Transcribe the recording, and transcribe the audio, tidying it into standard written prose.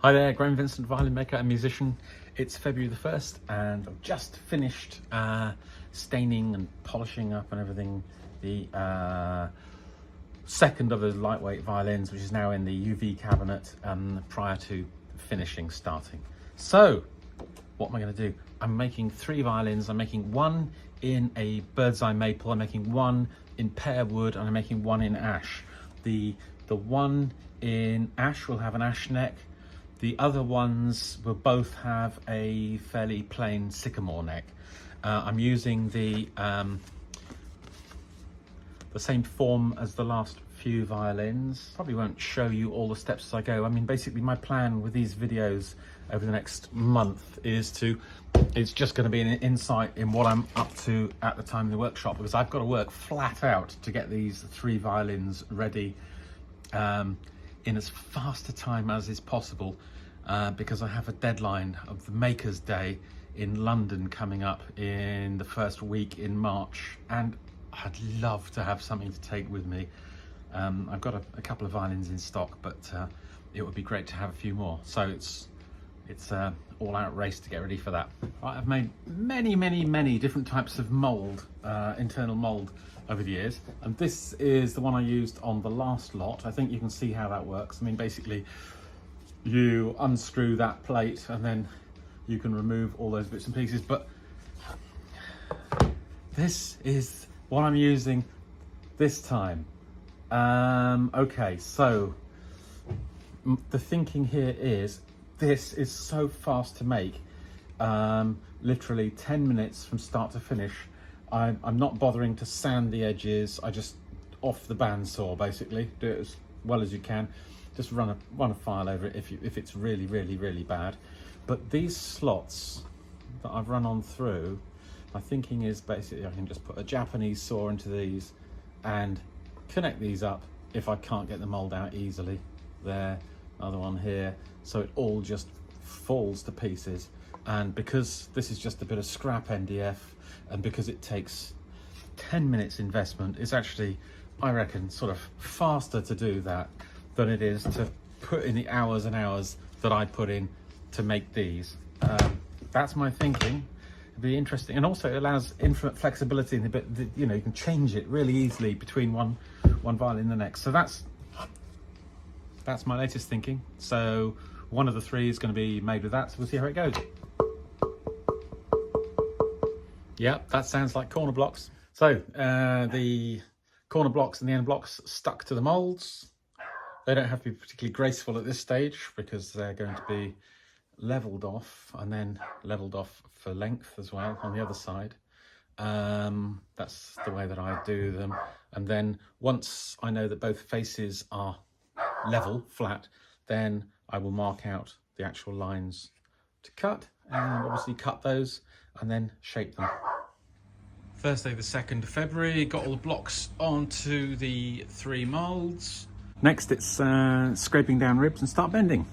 Hi there, Graham Vincent, violin maker and musician. It's February the 1st and I've just finished staining and polishing up and everything the second of the lightweight violins, which is now in the UV cabinet prior to finishing starting. So what am I going to do? I'm making 3 violins. I'm making one in a bird's eye maple, I'm making one in pear wood, and I'm making one in ash. The one in ash will have an ash neck. The other ones will both have a fairly plain sycamore neck. I'm using the same form as the last few violins. Probably won't show you all the steps as I go. I mean, basically my plan with these videos over the next month is it's just going to be an insight in what I'm up to at the time in the workshop, because I've got to work flat out to get these 3 violins ready in as fast a time as is possible, because I have a deadline of the Maker's Day in London coming up in the first week in March, and I'd love to have something to take with me. I've got a couple of violins in stock, but it would be great to have a few more. So it's all out race to get ready for that. I've made many different types of mold, internal mold over the years, and this is the one I used on the last lot. I think you can see how that works. I mean, basically you unscrew that plate and then you can remove all those bits and pieces, but this is what I'm using this time. Okay, so the thinking here is this is so fast to make, literally 10 minutes from start to finish. I'm not bothering to sand the edges. I just off the bandsaw, basically do it as well as you can. Just run a file over it if it's really bad. But these slots that I've run on through, my thinking is basically I can just put a Japanese saw into these and connect these up if I can't get the mold out easily. There, another one here, so it all just falls to pieces. And because this is just a bit of scrap NDF, and because it takes 10 minutes investment, it's actually, I reckon, sort of faster to do that than it is to put in the hours and hours that I put in to make these. That's my thinking. It'd be interesting, and also it allows infinite flexibility in the bit. You know, you can change it really easily between one violin and the next. So that's my latest thinking. So one of the 3 is going to be made with that. So we'll see how it goes. Yep, that sounds like corner blocks. So the corner blocks and the end blocks stuck to the molds. They don't have to be particularly graceful at this stage because they're going to be leveled off and then leveled off for length as well on the other side. That's the way that I do them. And then once I know that both faces are level, flat, then I will mark out the actual lines to cut, and obviously cut those and then shape them. Thursday the 2nd of February, got all the blocks onto the 3 molds. Next it's scraping down ribs and start bending.